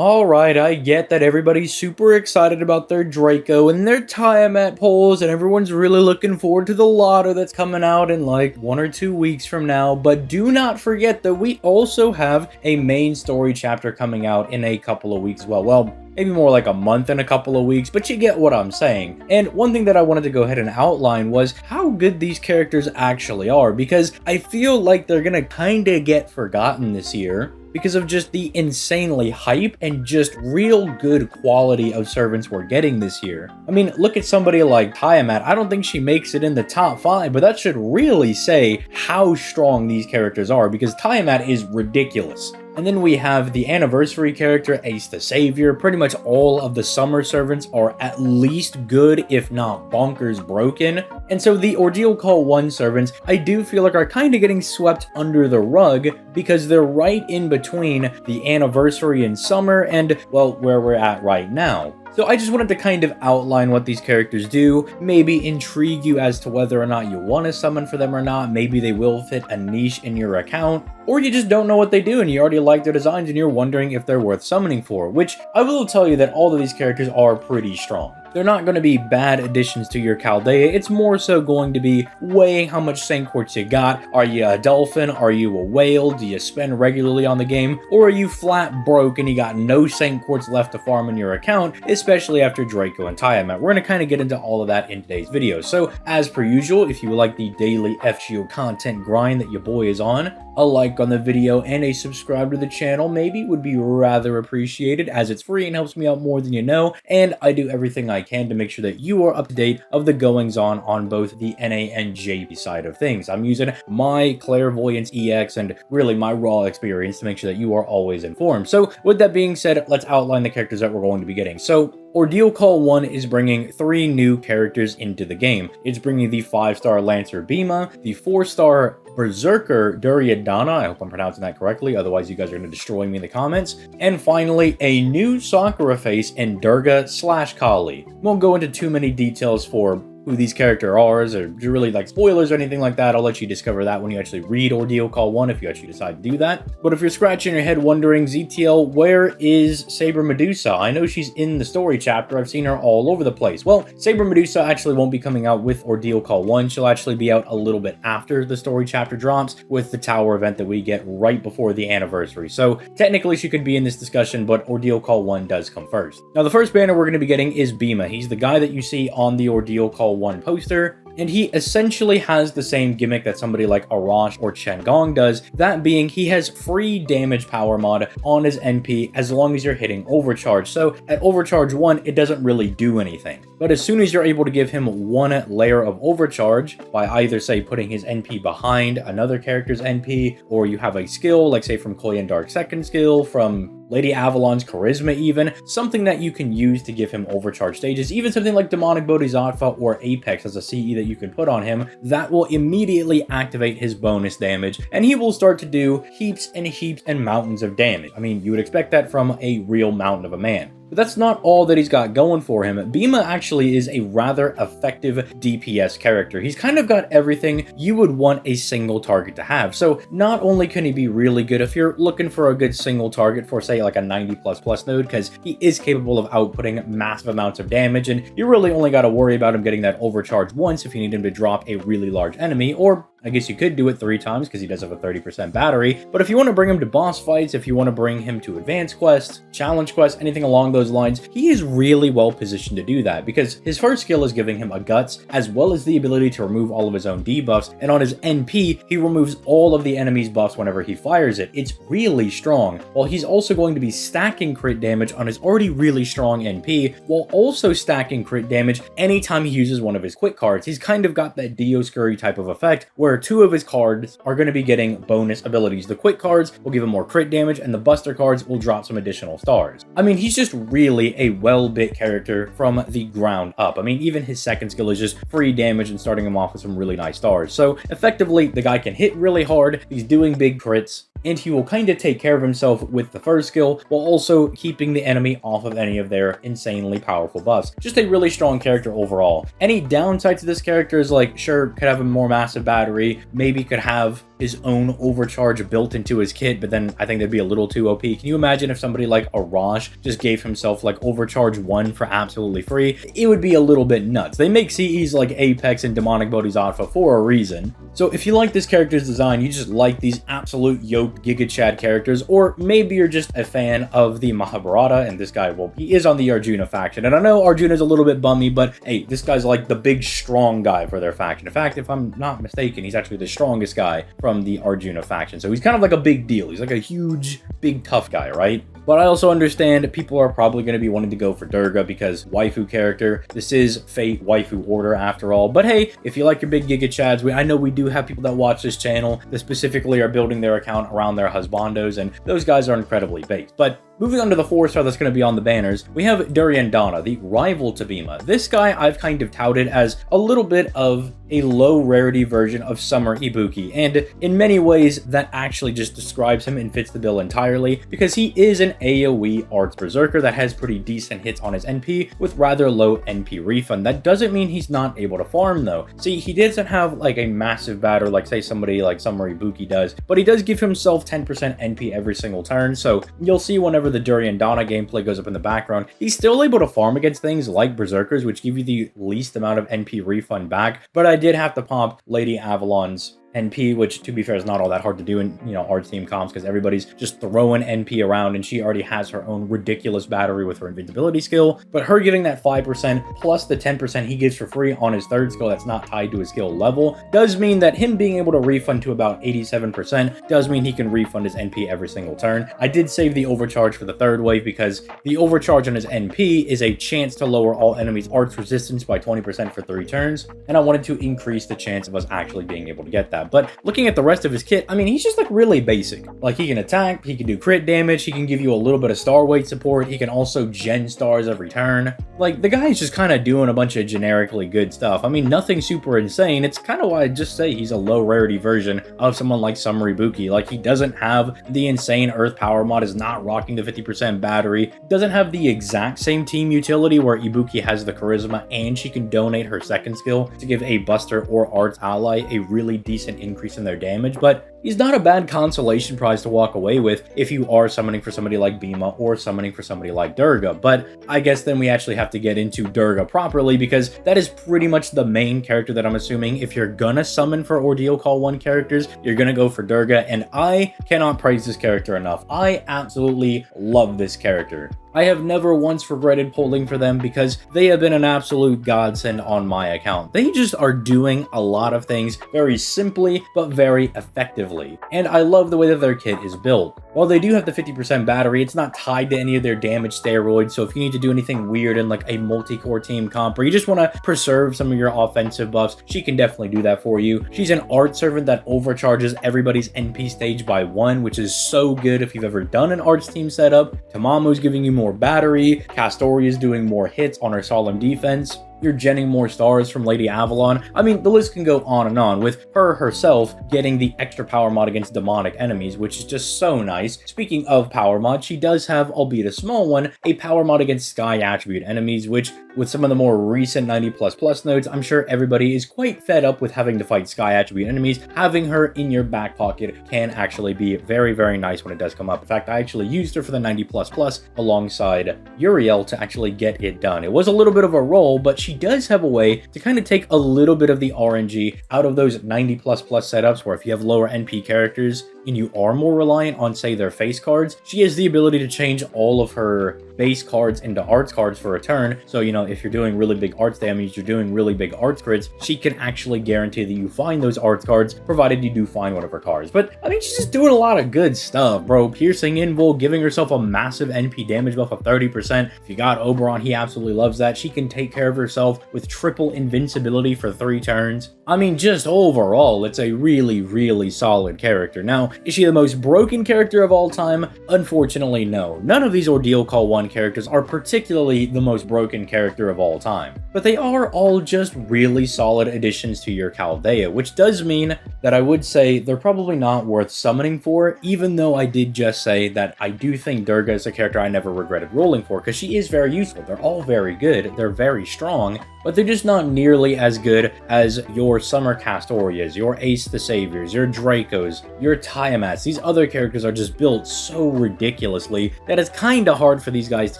Alright, I get that everybody's super excited about their Draco and their Tiamat polls, and everyone's really looking forward to the lotto that's coming out in like 1 or 2 weeks from now, but do not forget that we also have a main story chapter coming out in a couple of weeks as well. Well, maybe more like a month and a couple of weeks, but you get what I'm saying. And one thing that I wanted to go ahead and outline was how good these characters actually are, because I feel like they're gonna kinda get forgotten this year because of just the insanely hype and just real good quality of servants we're getting this year. I mean, look at somebody like Tiamat. I don't think she makes it in the top 5, but that should really say how strong these characters are, because Tiamat is ridiculous. And then we have the anniversary character, Ace the Savior. Pretty much all of the summer servants are at least good, if not bonkers broken. And so the Ordeal Call 1 servants, I do feel like are kind of getting swept under the rug because they're right in between the anniversary in summer and, well, where we're at right now. So I just wanted to kind of outline what these characters do, maybe intrigue you as to whether or not you want to summon for them or not. Maybe they will fit a niche in your account, or you just don't know what they do and you already like their designs and you're wondering if they're worth summoning for, which I will tell you that all of these characters are pretty strong. They're not going to be bad additions to your Chaldea. It's more so going to be weighing how much Saint Quartz you got. Are you a dolphin? Are you a whale? Do you spend regularly on the game? Or are you flat broke and you got no Saint Quartz left to farm in your account, especially after Draco and Tiamat? We're going to kind of get into all of that in today's video. So as per usual, if you like the daily FGO content grind that your boy is on, a like on the video and a subscribe to the channel maybe would be rather appreciated, as it's free and helps me out more than you know, and I do everything I can to make sure that you are up to date of the goings on both the NA and JP side of things. I'm using my Clairvoyance EX and really my raw experience to make sure that you are always informed. So with that being said, let's outline the characters that we're going to be getting. So Ordeal Call 1 is bringing 3 new characters into the game. It's bringing the 5-star Lancer Beimma, the 4-star Berserker Durianana, I hope I'm pronouncing that correctly, otherwise you guys are going to destroy me in the comments, and finally a new Sakura face in Durgga/Kali. Won't go into too many details for who these characters are, or really like spoilers or anything like that. I'll let you discover that when you actually read Ordeal Call 1 if you actually decide to do that. But if you're scratching your head wondering, ZTL, where is Saber Medusa? I know she's in the story chapter. I've seen her all over the place. Well, Saber Medusa actually won't be coming out with Ordeal Call 1. She'll actually be out a little bit after the story chapter drops with the tower event that we get right before the anniversary. So technically she could be in this discussion, but Ordeal Call 1 does come first. Now the first banner we're going to be getting is Beimma. He's the guy that you see on the Ordeal Call 1 poster, and he essentially has the same gimmick that somebody like Arash or Chen Gong does, that being he has free damage power mod on his NP as long as you're hitting overcharge. So at overcharge 1, it doesn't really do anything. But as soon as you're able to give him 1 layer of overcharge by either, say, putting his NP behind another character's NP, or you have a skill, like say from Koyan Dark's second skill, from Lady Avalon's Charisma even, something that you can use to give him overcharge stages, even something like Demonic Bodhisattva or Apex as a CE that you can put on him, that will immediately activate his bonus damage, and he will start to do heaps and heaps and mountains of damage. I mean, you would expect that from a real mountain of a man. But that's not all that he's got going for him. Beimma actually is a rather effective DPS character. He's kind of got everything you would want a single target to have. So not only can he be really good if you're looking for a good single target for, say, like a 90++ node, because he is capable of outputting massive amounts of damage, and you really only got to worry about him getting that overcharge once if you need him to drop a really large enemy, or I guess you could do it 3 times because he does have a 30% battery. But if you want to bring him to boss fights, if you want to bring him to advanced quests, challenge quests, anything along those lines, he is really well positioned to do that because his first skill is giving him a guts, as well as the ability to remove all of his own debuffs. And on his NP, he removes all of the enemy's buffs whenever he fires it. It's really strong. While he's also going to be stacking crit damage on his already really strong NP, while also stacking crit damage anytime he uses one of his quick cards. He's kind of got that Dioscuri type of effect where 2 of his cards are going to be getting bonus abilities. The quick cards will give him more crit damage, and the buster cards will drop some additional stars. I mean, he's just really a well-bit character from the ground up. I mean, even his second skill is just free damage and starting him off with some really nice stars. So effectively, the guy can hit really hard, he's doing big crits, and he will kind of take care of himself with the first skill while also keeping the enemy off of any of their insanely powerful buffs. Just a really strong character overall. Any downside to this character is like, sure, could have a more massive battery, maybe could have his own overcharge built into his kit, but then I think that'd be a little too OP. Can you imagine if somebody like Arash just gave himself like overcharge 1 for absolutely free? It would be a little bit nuts. They make CEs like Apex and Demonic Bodhisattva for a reason. So if you like this character's design, you just like these absolute yoked Giga Chad characters, or maybe you're just a fan of the Mahabharata, and this guy, well, he is on the Arjuna faction. And I know Arjuna's a little bit bummy, but hey, this guy's like the big strong guy for their faction. In fact, if I'm not mistaken, he's actually the strongest guy from the Arjuna faction. So he's kind of like a big deal. He's like a huge, big, tough guy, right? But I also understand people are probably going to be wanting to go for Durgga because waifu character. This is Fate waifu order after all. But hey, if you like your big Giga Chads, I know we do have people that watch this channel that specifically are building their account around their husbandos, and those guys are incredibly based. But moving on to the 4-star that's going to be on the banners, we have Durianana, the rival to Beimma. This guy I've kind of touted as a little bit of a low rarity version of Summer Ibuki, and in many ways that actually just describes him and fits the bill entirely, because he is an AoE arts berserker that has pretty decent hits on his NP with rather low NP refund. That doesn't mean he's not able to farm though. See, he doesn't have like a massive battery like say somebody like Summer Ibuki does, but he does give himself 10% NP every single turn, so you'll see whenever the Durianana gameplay goes up in the background, he's still able to farm against things like berserkers, which give you the least amount of NP refund back. But I did have to pump Lady Avalon's NP, which to be fair is not all that hard to do in, arts team comps, because everybody's just throwing NP around and she already has her own ridiculous battery with her invincibility skill. But her giving that 5% plus the 10% he gives for free on his third skill that's not tied to his skill level does mean that him being able to refund to about 87% does mean he can refund his NP every single turn. I did save the overcharge for the third wave because the overcharge on his NP is a chance to lower all enemies' arts resistance by 20% for 3 turns, and I wanted to increase the chance of us actually being able to get that. But looking at the rest of his kit, I mean, he's just like really basic. Like he can attack, he can do crit damage, he can give you a little bit of star weight support, he can also gen stars every turn. Like the guy's just kind of doing a bunch of generically good stuff. I mean, nothing super insane. It's kind of why I just say he's a low rarity version of someone like Summer Ibuki. Like he doesn't have the insane earth power mod, is not rocking the 50% battery, doesn't have the exact same team utility where Ibuki has the charisma and she can donate her second skill to give a buster or arts ally a really decent increase in their damage, but he's not a bad consolation prize to walk away with if you are summoning for somebody like Beimma or summoning for somebody like Durgga. But I guess then we actually have to get into Durgga properly, because that is pretty much the main character that I'm assuming if you're gonna summon for Ordeal Call 1 characters, you're gonna go for Durgga, and I cannot praise this character enough. I absolutely love this character. I have never once regretted pulling for them because they have been an absolute godsend on my account. They just are doing a lot of things very simply, but very effectively. And I love the way that their kit is built. While they do have the 50% battery, it's not tied to any of their damage steroids, so if you need to do anything weird in like a multi-core team comp, or you just want to preserve some of your offensive buffs, she can definitely do that for you. She's an art servant that overcharges everybody's NP stage by 1, which is so good if you've ever done an arts team setup. Tamamu's giving you more battery, Castoria's doing more hits on her solemn defense, you're genning more stars from Lady Avalon. I mean, the list can go on, with her herself getting the extra power mod against demonic enemies, which is just so nice. Speaking of power mod, she does have, albeit a small one, a power mod against sky attribute enemies, which with some of the more recent 90++ nodes, I'm sure everybody is quite fed up with having to fight sky attribute enemies. Having her in your back pocket can actually be very, very nice when it does come up. In fact, I actually used her for the 90++ alongside Uriel to actually get it done. It was a little bit of a roll, but she does have a way to kind of take a little bit of the RNG out of those 90++ setups where if you have lower NP characters and you are more reliant on, say, their face cards, she has the ability to change all of her base cards into arts cards for a turn. So, if you're doing really big arts damage, you're doing really big arts crits, she can actually guarantee that you find those arts cards, provided you do find one of her cards. But, I mean, she's just doing a lot of good stuff, bro. Piercing Invul, giving herself a massive NP damage buff of 30%. If you got Oberon, he absolutely loves that. She can take care of herself with triple invincibility for 3 turns. I mean, just overall, it's a really, really solid character. Now, Now, is she the most broken character of all time? Unfortunately, no. None of these Ordeal Call 1 characters are particularly the most broken character of all time, but they are all just really solid additions to your Chaldea, which does mean that I would say they're probably not worth summoning for, even though I did just say that I do think Durgga is a character I never regretted rolling for, because she is very useful. They're all very good, they're very strong, but they're just not nearly as good as your Summer Castorias, your Ace the Saviors, your Dracos, your Tiamats. These other characters are just built so ridiculously that it's kinda hard for these guys to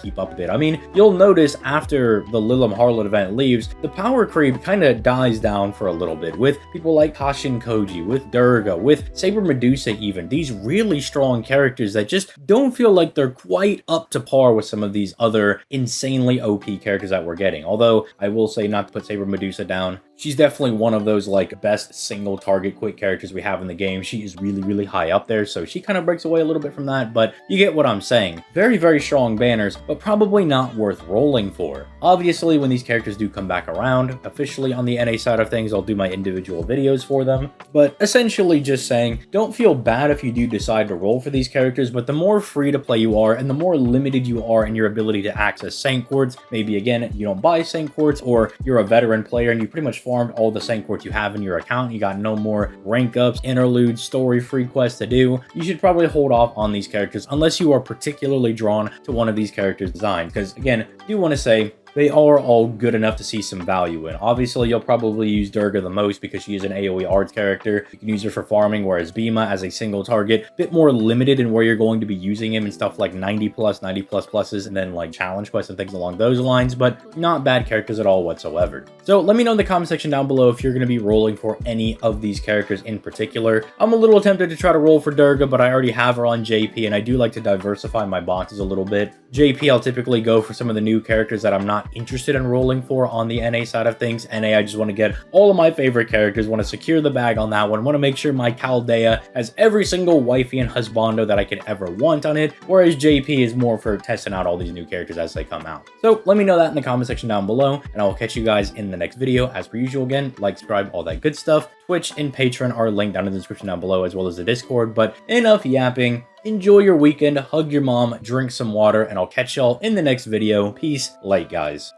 keep up with it. I mean, you'll notice after the Lilim Harlot event leaves, the power creep kinda dies down for a little bit, with people like Kashin Koji, with Durgga, with Saber Medusa even. These really strong characters that just don't feel like they're quite up to par with some of these other insanely OP characters that we're getting. Although, I will say, not to put Saber Medusa down, she's definitely one of those like best single target quick characters we have in the game. She is really high up there, so she kind of breaks away a little bit from that, but you get what I'm saying. Very strong banners, but probably not worth rolling for. Obviously, when these characters do come back around, officially on the NA side of things, I'll do my individual videos for them, but essentially just saying, don't feel bad if you do decide to roll for these characters, but the more free to play you are, and the more limited you are in your ability to access Saint Quartz, maybe again, you don't buy Saint Quartz, or you're a veteran player and you pretty much farmed all the Saint Quartz you have in your account, you got no more rank ups, interludes, story free quests to do, you should probably hold off on these characters unless you are particularly drawn to one of these characters' designs, because again, I do want to say, they are all good enough to see some value in. Obviously, you'll probably use Durgga the most because she is an AoE arts character. You can use her for farming, whereas Beimma as a single target, a bit more limited in where you're going to be using him and stuff like 90 plus pluses, and then like challenge quests and things along those lines, but not bad characters at all whatsoever. So let me know in the comment section down below if you're going to be rolling for any of these characters in particular. I'm a little tempted to try to roll for Durgga, but I already have her on JP, and I do like to diversify my boxes a little bit. JP, I'll typically go for some of the new characters that I'm not interested in rolling for on the NA side of things. NA, I just want to get all of my favorite characters, want to secure the bag on that one, want to make sure my Chaldea has every single wifey and husbando that I could ever want on it, whereas JP is more for testing out all these new characters as they come out. So let me know that in the comment section down below, and I will catch you guys in the next video. As per usual, again, like, subscribe, all that good stuff. Twitch and Patreon are linked down in the description down below, as well as the Discord. But enough yapping. Enjoy your weekend, hug your mom, drink some water, and I'll catch y'all in the next video. Peace, late guys.